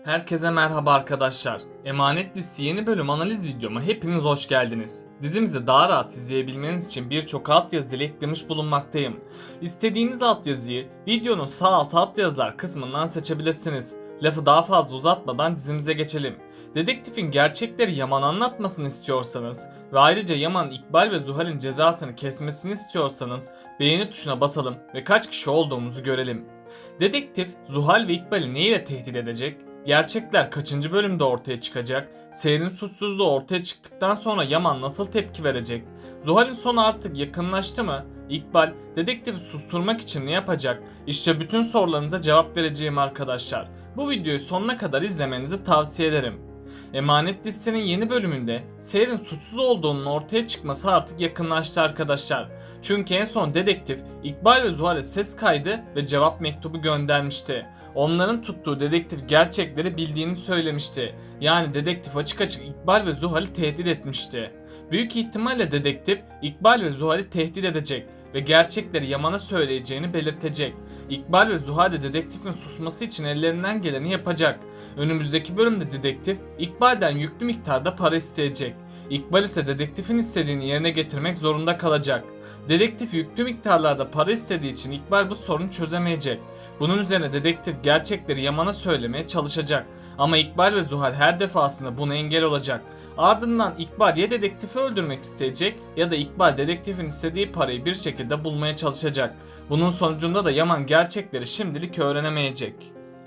Herkese merhaba arkadaşlar. Emanet dizisi yeni bölüm analiz videoma hepiniz hoş geldiniz. Dizimizi daha rahat izleyebilmeniz için birçok altyazı ile eklemiş bulunmaktayım. İstediğiniz altyazıyı videonun sağ alt altyazılar kısmından seçebilirsiniz. Lafı daha fazla uzatmadan dizimize geçelim. Dedektifin gerçekleri Yaman anlatmasını istiyorsanız ve ayrıca Yaman, İkbal ve Zuhal'in cezasını kesmesini istiyorsanız beğeni tuşuna basalım ve kaç kişi olduğumuzu görelim. Dedektif Zuhal ve İkbal'i neyle tehdit edecek? Gerçekler kaçıncı bölümde ortaya çıkacak? Seher'in suçsuzluğu ortaya çıktıktan sonra Yaman nasıl tepki verecek? Zuhal'in sonu artık yakınlaştı mı? İkbal dedektifi susturmak için ne yapacak? İşte bütün sorularınıza cevap vereceğim arkadaşlar. Bu videoyu sonuna kadar izlemenizi tavsiye ederim. Emanet dizisinin yeni bölümünde Seher'in suçsuz olduğunun ortaya çıkması artık yakınlaştı arkadaşlar. Çünkü en son dedektif İkbal ve Zuhal'e ses kaydı ve cevap mektubu göndermişti. Onların tuttuğu dedektif gerçekleri bildiğini söylemişti. Yani dedektif açık açık İkbal ve Zuhal'i tehdit etmişti. Büyük ihtimalle dedektif İkbal ve Zuhal'i tehdit edecek ve gerçekleri Yaman'a söyleyeceğini belirtecek. İkbal ve Zuhal de dedektifin susması için ellerinden geleni yapacak. Önümüzdeki bölümde dedektif İkbal'den yüklü miktarda para isteyecek. İkbal ise dedektifin istediğini yerine getirmek zorunda kalacak. Dedektif yüklü miktarlarda para istediği için İkbal bu sorunu çözemeyecek. Bunun üzerine dedektif gerçekleri Yaman'a söylemeye çalışacak. Ama İkbal ve Zuhal her defasında buna engel olacak. Ardından İkbal ya dedektifi öldürmek isteyecek ya da İkbal dedektifin istediği parayı bir şekilde bulmaya çalışacak. Bunun sonucunda da Yaman gerçekleri şimdilik öğrenemeyecek.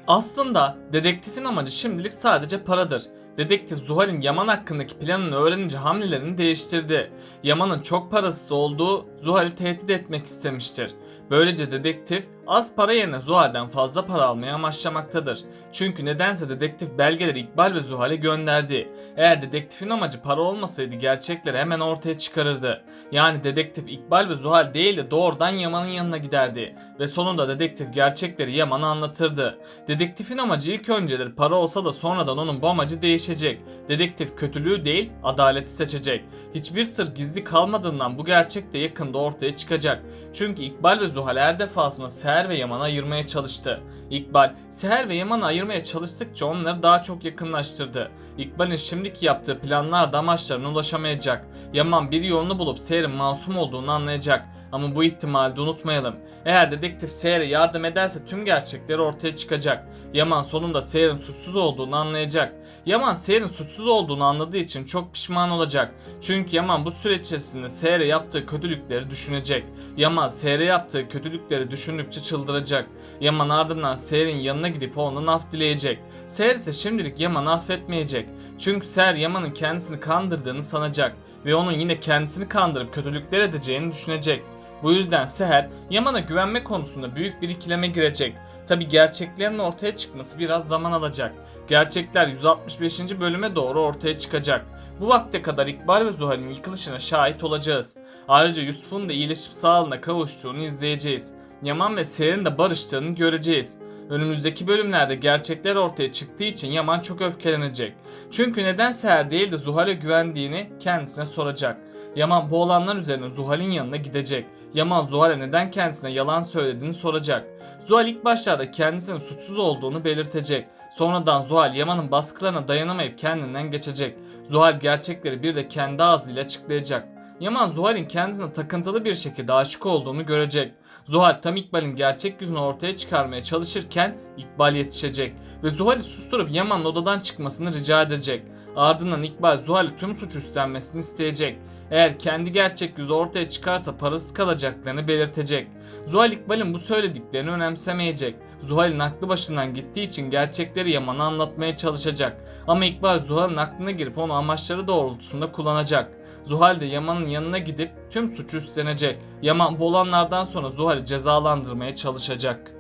Aslında dedektifin amacı şimdilik sadece paradır. Dedektif Zuhal'in Yaman hakkındaki planını öğrenince hamlelerini değiştirdi. Yaman'ın çok parasız olduğu Zuhal'i tehdit etmek istemiştir. Böylece dedektif az para yerine Zuhal'den fazla para almaya amaçlamaktadır. Çünkü nedense dedektif belgeleri İkbal ve Zuhal'e gönderdi. Eğer dedektifin amacı para olmasaydı gerçekleri hemen ortaya çıkarırdı. Yani dedektif İkbal ve Zuhal değil de doğrudan Yaman'ın yanına giderdi. Ve sonunda dedektif gerçekleri Yaman'a anlatırdı. Dedektifin amacı ilk önceleri para olsa da sonradan onun bu amacı değişecek. Dedektif kötülüğü değil adaleti seçecek. Hiçbir sır gizli kalmadığından bu gerçek de yakında ortaya çıkacak. Çünkü İkbal ve Zuhal her defasında Seher ve Yaman'ı ayırmaya çalıştı. İkbal, Seher ve Yaman'ı ayırmaya çalıştıkça onları daha çok yakınlaştırdı. İkbal'in şimdiki yaptığı planlar amaçlarına ulaşamayacak. Yaman bir yolunu bulup Seher'in masum olduğunu anlayacak. Ama bu ihtimali de unutmayalım. Eğer dedektif Seher'e yardım ederse tüm gerçekleri ortaya çıkacak. Yaman sonunda Seher'in suçsuz olduğunu anlayacak. Yaman Seher'in suçsuz olduğunu anladığı için çok pişman olacak. Çünkü Yaman bu süreç içerisinde Seher'e yaptığı kötülükleri düşünecek. Yaman Seher'e yaptığı kötülükleri düşündükçe çıldıracak. Yaman ardından Seher'in yanına gidip ondan af dileyecek. Seher ise şimdilik Yaman'ı affetmeyecek. Çünkü Seher Yaman'ın kendisini kandırdığını sanacak ve onun yine kendisini kandırıp kötülükler edeceğini düşünecek. Bu yüzden Seher Yaman'a güvenme konusunda büyük bir ikileme girecek. Tabi gerçeklerin ortaya çıkması biraz zaman alacak. Gerçekler 165. bölüme doğru ortaya çıkacak. Bu vakte kadar İkbal ve Zuhal'in yıkılışına şahit olacağız. Ayrıca Yusuf'un da iyileşip sağlığına kavuştuğunu izleyeceğiz. Yaman ve Seher'in de barıştığını göreceğiz. Önümüzdeki bölümlerde gerçekler ortaya çıktığı için Yaman çok öfkelenecek. Çünkü neden Seher değil de Zuhal'e güvendiğini kendisine soracak. Yaman bu olanlar üzerine Zuhal'in yanına gidecek. Yaman Zuhal'e neden kendisine yalan söylediğini soracak. Zuhal ilk başlarda kendisinin suçsuz olduğunu belirtecek. Sonradan Zuhal Yaman'ın baskılarına dayanamayıp kendinden geçecek. Zuhal gerçekleri bir de kendi ağzıyla açıklayacak. Yaman Zuhal'in kendisine takıntılı bir şekilde aşık olduğunu görecek. Zuhal tam İkbal'in gerçek yüzünü ortaya çıkarmaya çalışırken İkbal yetişecek ve Zuhal'i susturup Yaman'ın odadan çıkmasını rica edecek. Ardından İkbal Zuhal'i tüm suç üstlenmesini isteyecek. Eğer kendi gerçek yüzü ortaya çıkarsa parasız kalacaklarını belirtecek. Zuhal İkbal'in bu söylediklerini önemsemeyecek. Zuhal'in aklı başından gittiği için gerçekleri Yaman'a anlatmaya çalışacak. Ama İkbal Zuhal'in aklına girip onu amaçları doğrultusunda kullanacak. Zuhal de Yaman'ın yanına gidip tüm suçu üstlenecek. Yaman bu olanlardan sonra Zuhal'i cezalandırmaya çalışacak.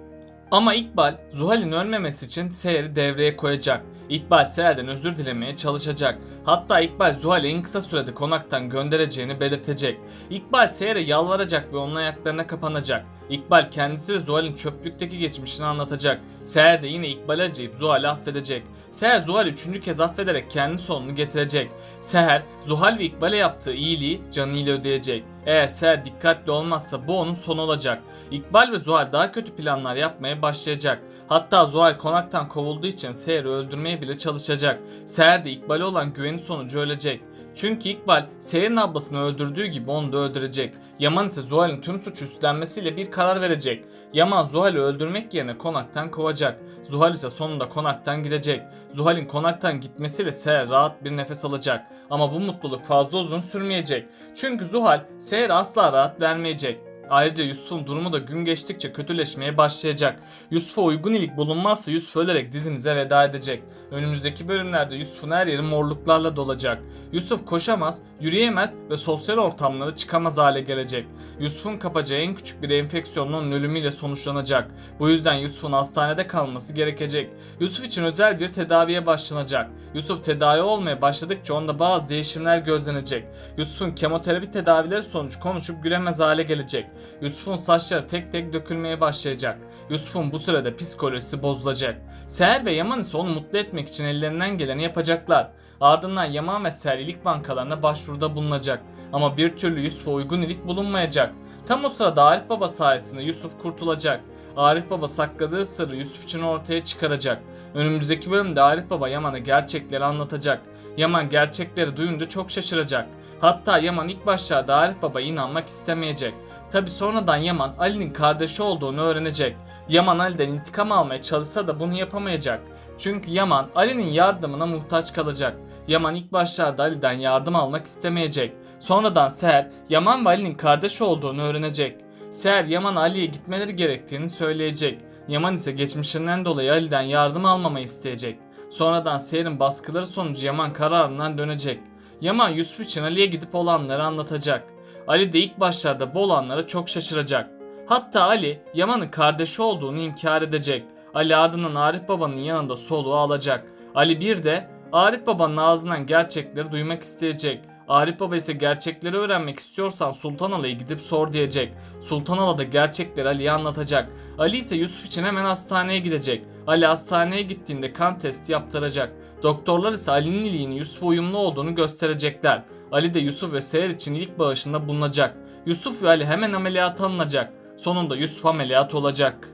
Ama İkbal Zuhal'in ölmemesi için Seher'i devreye koyacak. İkbal Seher'den özür dilemeye çalışacak. Hatta İkbal Zuhal'i en kısa sürede konaktan göndereceğini belirtecek. İkbal Seher'e yalvaracak ve onun ayaklarına kapanacak. İkbal kendisi ve Zuhal'in çöplükteki geçmişini anlatacak. Seher de yine İkbal'i acıyıp Zuhal'i affedecek. Seher Zuhal'i 3. kez affederek kendi sonunu getirecek. Seher Zuhal ve İkbal'e yaptığı iyiliği canıyla ödeyecek. Eğer Seher dikkatli olmazsa bu onun sonu olacak. İkbal ve Zuhal daha kötü planlar yapmaya başlayacak. Hatta Zuhal konaktan kovulduğu için Seher'i öldürmeye bile çalışacak. Seher de İkbal'e olan güveni sonucu ölecek. Çünkü İkbal Seher'in ablasını öldürdüğü gibi onu da öldürecek. Yaman ise Zuhal'in tüm suçu üstlenmesiyle bir karar verecek. Yaman Zuhal'i öldürmek yerine konaktan kovacak. Zuhal ise sonunda konaktan gidecek. Zuhal'in konaktan gitmesiyle Seher rahat bir nefes alacak. Ama bu mutluluk fazla uzun sürmeyecek. Çünkü Zuhal Seher'e asla rahat vermeyecek. Ayrıca Yusuf'un durumu da gün geçtikçe kötüleşmeye başlayacak. Yusuf'a uygun ilik bulunmazsa Yusuf ölerek dizimize veda edecek. Önümüzdeki bölümlerde Yusuf'un her yeri morluklarla dolacak. Yusuf koşamaz, yürüyemez ve sosyal ortamlara çıkamaz hale gelecek. Yusuf'un kapacağı en küçük bir enfeksiyonla onun ölümüyle sonuçlanacak. Bu yüzden Yusuf'un hastanede kalması gerekecek. Yusuf için özel bir tedaviye başlanacak. Yusuf tedavi olmaya başladıkça onda bazı değişimler gözlenecek. Yusuf'un kemoterapi tedavileri sonucu konuşup gülemez hale gelecek. Yusuf'un saçları tek tek dökülmeye başlayacak. Yusuf'un bu sırada psikolojisi bozulacak. Seher ve Yaman ise onu mutlu etmek için ellerinden geleni yapacaklar. Ardından Yaman ve Seher iyilik bankalarına başvuruda bulunacak. Ama bir türlü Yusuf'a uygun iyilik bulunmayacak. Tam o sırada Arif Baba sayesinde Yusuf kurtulacak. Arif Baba sakladığı sırrı Yusuf için ortaya çıkaracak. Önümüzdeki bölümde Arif Baba Yaman'a gerçekleri anlatacak. Yaman gerçekleri duyunca çok şaşıracak. Hatta Yaman ilk başlarda Arif Baba'ya inanmak istemeyecek. Tabi sonradan Yaman Ali'nin kardeşi olduğunu öğrenecek. Yaman Ali'den intikam almaya çalışsa da bunu yapamayacak. Çünkü Yaman Ali'nin yardımına muhtaç kalacak. Yaman ilk başlarda Ali'den yardım almak istemeyecek. Sonradan Seher Yaman ve Ali'nin kardeş olduğunu öğrenecek. Seher Yaman'a Ali'ye gitmeleri gerektiğini söyleyecek. Yaman ise geçmişinden dolayı Ali'den yardım almamayı isteyecek. Sonradan Seher'in baskıları sonucu Yaman kararından dönecek. Yaman Yusuf için Ali'ye gidip olanları anlatacak. Ali de ilk başlarda bu olanlara çok şaşıracak. Hatta Ali Yaman'ın kardeşi olduğunu inkar edecek. Ali ardından Arif Baba'nın yanında soluğu alacak. Ali bir de Arif Baba'nın ağzından gerçekleri duymak isteyecek. Arif Baba ise gerçekleri öğrenmek istiyorsan Sultan Ala'ya gidip sor diyecek. Sultan Ala da gerçekleri Ali'ye anlatacak. Ali ise Yusuf için hemen hastaneye gidecek. Ali hastaneye gittiğinde kan testi yaptıracak. Doktorlar ise Ali'nin iliğinin Yusuf'a uyumlu olduğunu gösterecekler. Ali de Yusuf ve Seher için ilik bağışında bulunacak. Yusuf ve Ali hemen ameliyata alınacak. Sonunda Yusuf ameliyat olacak.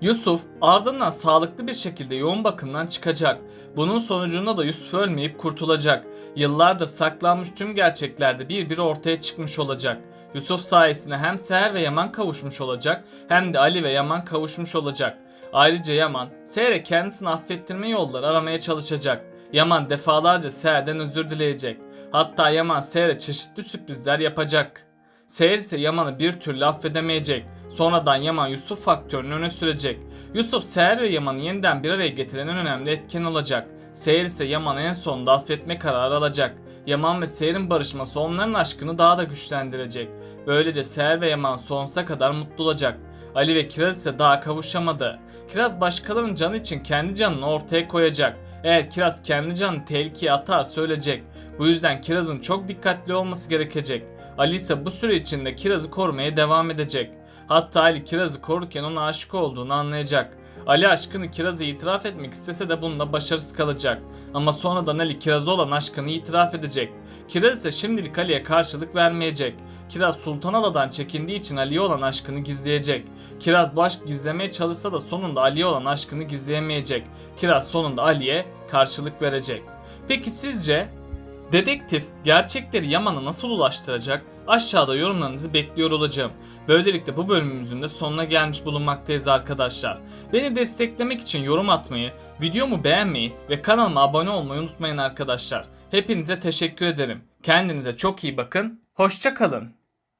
Yusuf ardından sağlıklı bir şekilde yoğun bakımdan çıkacak. Bunun sonucunda da Yusuf ölmeyip kurtulacak. Yıllardır saklanmış tüm gerçekler de bir ortaya çıkmış olacak. Yusuf sayesinde hem Seher ve Yaman kavuşmuş olacak hem de Ali ve Yaman kavuşmuş olacak. Ayrıca Yaman Seher'e kendisini affettirme yolları aramaya çalışacak. Yaman defalarca Seher'den özür dileyecek. Hatta Yaman Seher'e çeşitli sürprizler yapacak. Seher ise Yaman'ı bir türlü affedemeyecek. Sonradan Yaman Yusuf faktörünü öne sürecek. Yusuf Seher ve Yaman'ı yeniden bir araya getiren en önemli etken olacak. Seher ise Yaman'ı en sonunda affetme kararı alacak. Yaman ve Seher'in barışması onların aşkını daha da güçlendirecek. Böylece Seher ve Yaman sonsuza kadar mutlu olacak. Ali ve Kiraz ise daha kavuşamadı. Kiraz başkalarının canı için kendi canını ortaya koyacak. Eğer Kiraz kendi canını tehlikeye atarsa ölecek. Bu yüzden Kiraz'ın çok dikkatli olması gerekecek. Ali ise bu süre içinde Kiraz'ı korumaya devam edecek. Hatta Ali Kiraz'ı korurken ona aşık olduğunu anlayacak. Ali aşkını Kiraz'a itiraf etmek istese de bunda başarısız kalacak. Ama sonradan Ali Kiraz'a olan aşkını itiraf edecek. Kiraz ise şimdilik Ali'ye karşılık vermeyecek. Kiraz Sultan Ala'dan çekindiği için Ali'ye olan aşkını gizleyecek. Kiraz bu aşk gizlemeye çalışsa da sonunda Ali'ye olan aşkını gizleyemeyecek. Kiraz sonunda Ali'ye karşılık verecek. Peki sizce dedektif gerçekleri Yaman'a nasıl ulaştıracak? Aşağıda yorumlarınızı bekliyor olacağım. Böylelikle bu bölümümüzün de sonuna gelmiş bulunmaktayız arkadaşlar. Beni desteklemek için yorum atmayı, videomu beğenmeyi ve kanalıma abone olmayı unutmayın arkadaşlar. Hepinize teşekkür ederim. Kendinize çok iyi bakın. Hoşça kalın.